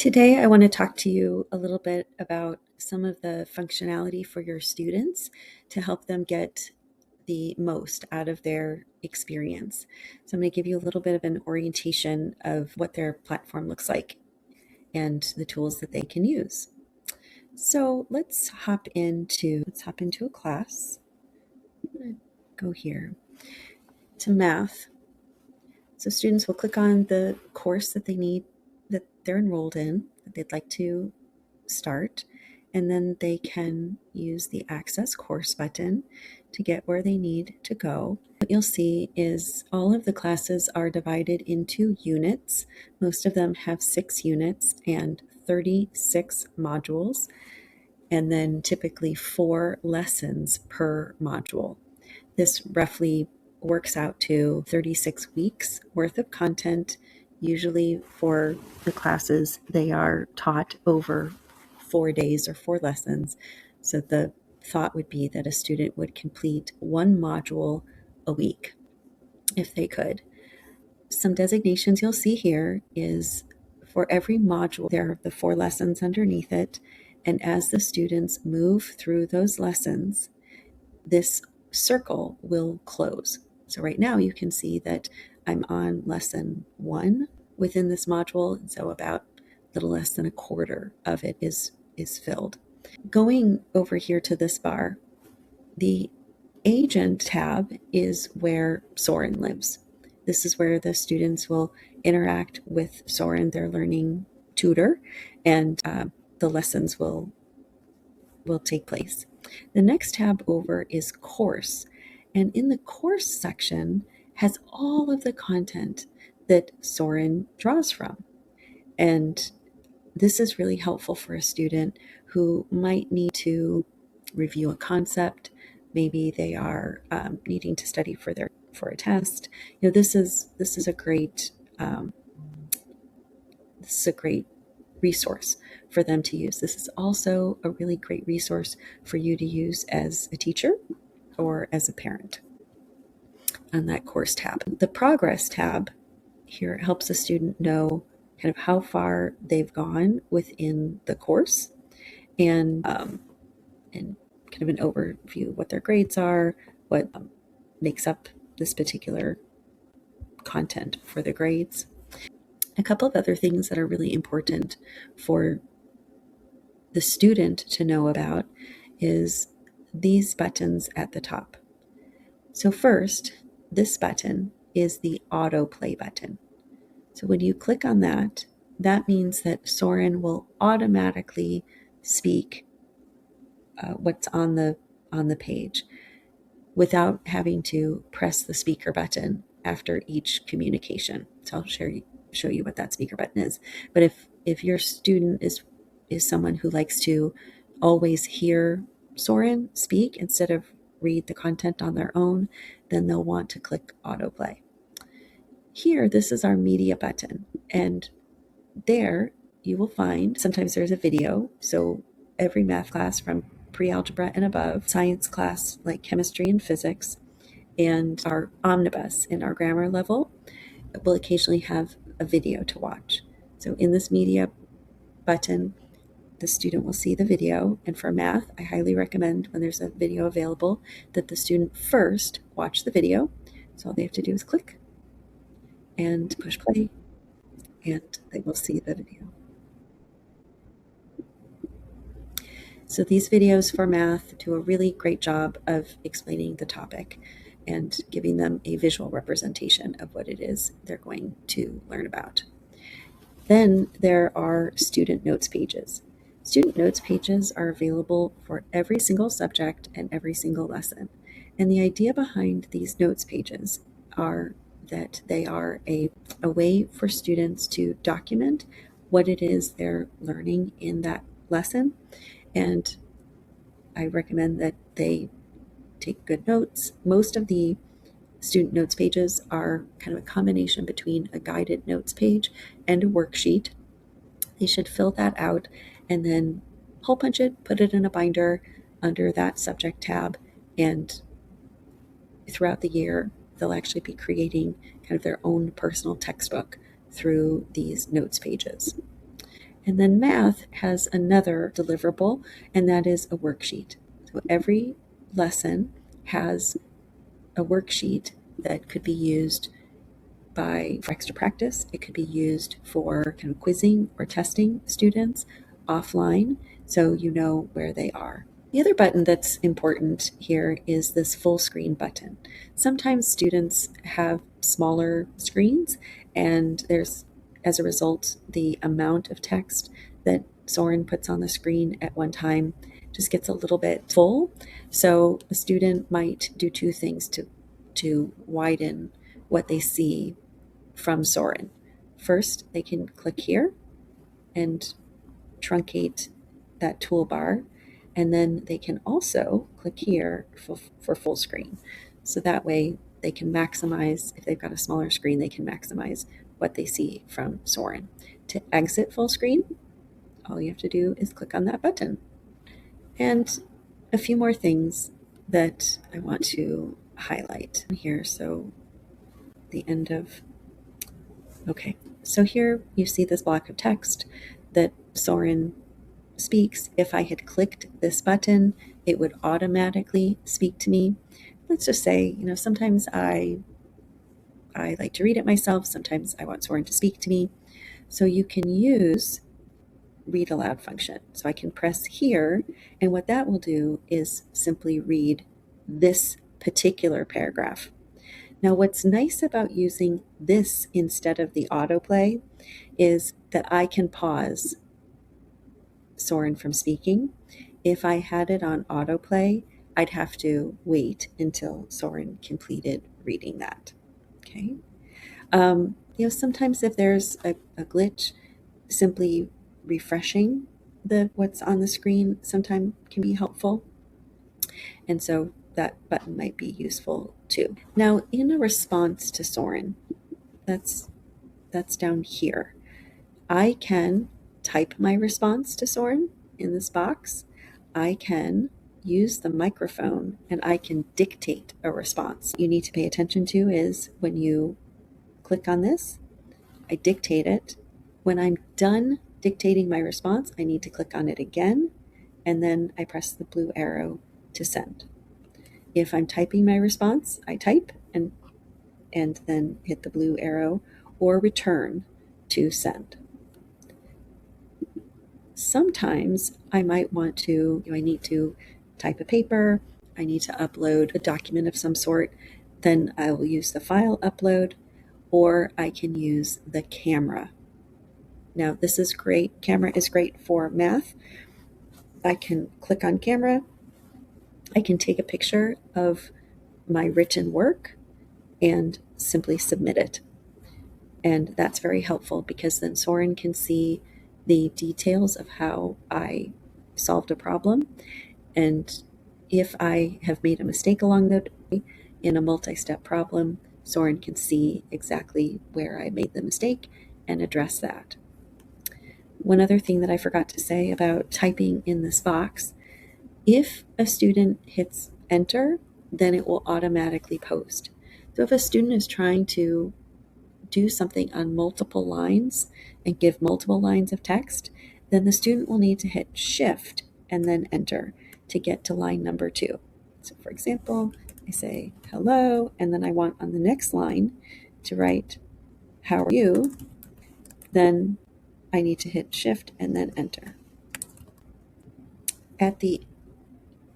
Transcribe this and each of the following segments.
Today, I want to talk to you a little bit about some of the functionality for your students to help them get the most out of their experience. So, I'm going to give you a little bit of an orientation of what their platform looks like and the tools that they can use. So, let's hop into a class. I'm going to go here to math. So, students will click on the course that they're enrolled in, that they'd like to start, and then they can use the Access Course button to get where they need to go. What you'll see is all of the classes are divided into units. Most of them have 6 units and 36 modules, and then typically 4 lessons per module. This roughly works out to 36 weeks worth of content. Usually for the classes, they are taught over 4 days or 4 lessons. So the thought would be that a student would complete 1 module a week if they could. Some designations you'll see here is for every module, there are the 4 lessons underneath it. And as the students move through those lessons, this circle will close. So right now you can see that I'm on lesson 1 within this module, and so about a little less than a quarter of it is filled. Going over here to this bar, the Agent tab is where Soren lives. This is where the students will interact with Soren, their learning tutor, and the lessons will take place. The next tab over is Course, and in the Course section has all of the content that Soren draws from. And this is really helpful for a student who might need to review a concept. Maybe they are needing to study for a test. This is a great resource for them to use. This is also a really great resource for you to use as a teacher or as a parent on that course tab. The progress tab here helps a student know kind of how far they've gone within the course, and kind of an overview of what their grades are, what makes up this particular content for the grades. A couple of other things that are really important for the student to know about is these buttons at the top. So first, this button is the autoplay button. So when you click on that, that means that Soren will automatically speak what's on the page without having to press the speaker button after each communication. So I'll show you what that speaker button is. But if your student is someone who likes to always hear Soren speak instead of read the content on their own, then they'll want to click autoplay. Here, this is our media button, and there you will find sometimes there's a video. So every math class from pre-algebra and above, science class like chemistry and physics, and our omnibus in our grammar level will occasionally have a video to watch. So in this media button, the student will see the video. And for math, I highly recommend when there's a video available that the student first watch the video. So all they have to do is click and push play, and they will see the video. So these videos for math do a really great job of explaining the topic and giving them a visual representation of what it is they're going to learn about. Then there are student notes pages. Student notes pages are available for every single subject and every single lesson. And the idea behind these notes pages are that they are a way for students to document what it is they're learning in that lesson. And I recommend that they take good notes. Most of the student notes pages are kind of a combination between a guided notes page and a worksheet. They should fill that out and then hole punch it, put it in a binder under that subject tab, and throughout the year, they'll actually be creating kind of their own personal textbook through these notes pages. And then math has another deliverable, and that is a worksheet. So every lesson has a worksheet that could be used for extra practice. It could be used for kind of quizzing or testing students offline, so you know where they are. The other button that's important here is this full screen button. Sometimes students have smaller screens, and as a result, the amount of text that Soren puts on the screen at one time just gets a little bit full. So a student might do two things to widen what they see from Soren. First, they can click here and truncate that toolbar, and then they can also click here for full screen. So that way they can maximize, if they've got a smaller screen, they can maximize what they see from Soren. To exit full screen, all you have to do is click on that button. And a few more things that I want to highlight here. So the end of, okay. So here you see this block of text that Soren speaks. If I had clicked this button, it would automatically speak to me. Let's just say, sometimes I like to read it myself. Sometimes I want Soren to speak to me. So you can use read aloud function. So I can press here, and what that will do is simply read this particular paragraph. Now, what's nice about using this instead of the autoplay is that I can pause Soren from speaking. If I had it on autoplay, I'd have to wait until Soren completed reading that. Okay. Sometimes if there's a glitch, simply refreshing what's on the screen sometimes can be helpful. And so that button might be useful too. Now, in a response to Soren, that's down here. I can type my response to Soren in this box. I can use the microphone and I can dictate a response. You need to pay attention to is when you click on this, I dictate it. When I'm done dictating my response, I need to click on it again, and then I press the blue arrow to send. If I'm typing my response, I type and then hit the blue arrow or return to send. Sometimes I might want to, I need to type a paper, I need to upload a document of some sort, then I will use the file upload, or I can use the camera. Now, this is great. Camera is great for math. I can click on camera. I can take a picture of my written work and simply submit it. And that's very helpful because then Soren can see the details of how I solved a problem. And if I have made a mistake along the way in a multi-step problem, Soren can see exactly where I made the mistake and address that. One other thing that I forgot to say about typing in this box, if a student hits enter, then it will automatically post. So if a student is trying to do something on multiple lines and give multiple lines of text, then the student will need to hit shift and then enter to get to line number 2. So for example, I say hello, and then I want on the next line to write how are you, then I need to hit shift and then enter.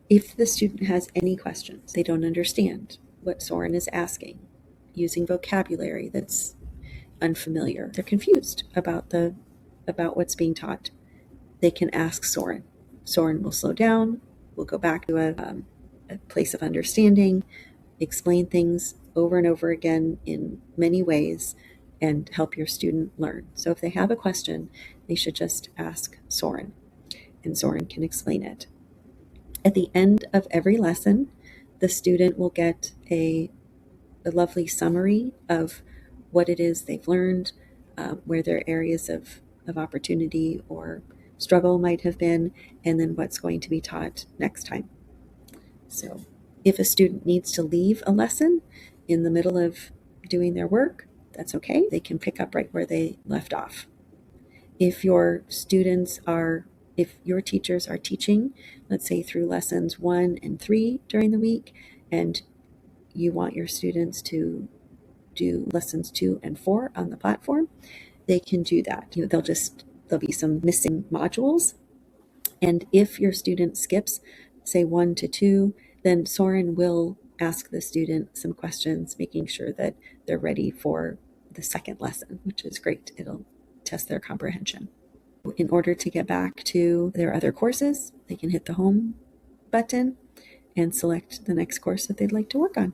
If the student has any questions, they don't understand what Soren is asking, using vocabulary that's unfamiliar, they're confused about what's being taught, they can ask Soren. Soren will slow down, will go back to a place of understanding, explain things over and over again in many ways, and help your student learn. So if they have a question, they should just ask Soren, and Soren can explain it. At the end of every lesson, the student will get a lovely summary of what it is they've learned, where their areas of opportunity or struggle might have been, and then what's going to be taught next time. So if a student needs to leave a lesson in the middle of doing their work, that's okay. They can pick up right where they left off. If your teachers are teaching, let's say through lessons 1 and 3 during the week, and you want your students to do lessons 2 and 4 on the platform, they can do that. There'll be some missing modules. And if your student skips, say 1 to 2, then Soren will ask the student some questions, making sure that they're ready for the second lesson, which is great. It'll test their comprehension. In order to get back to their other courses, they can hit the home button and select the next course that they'd like to work on.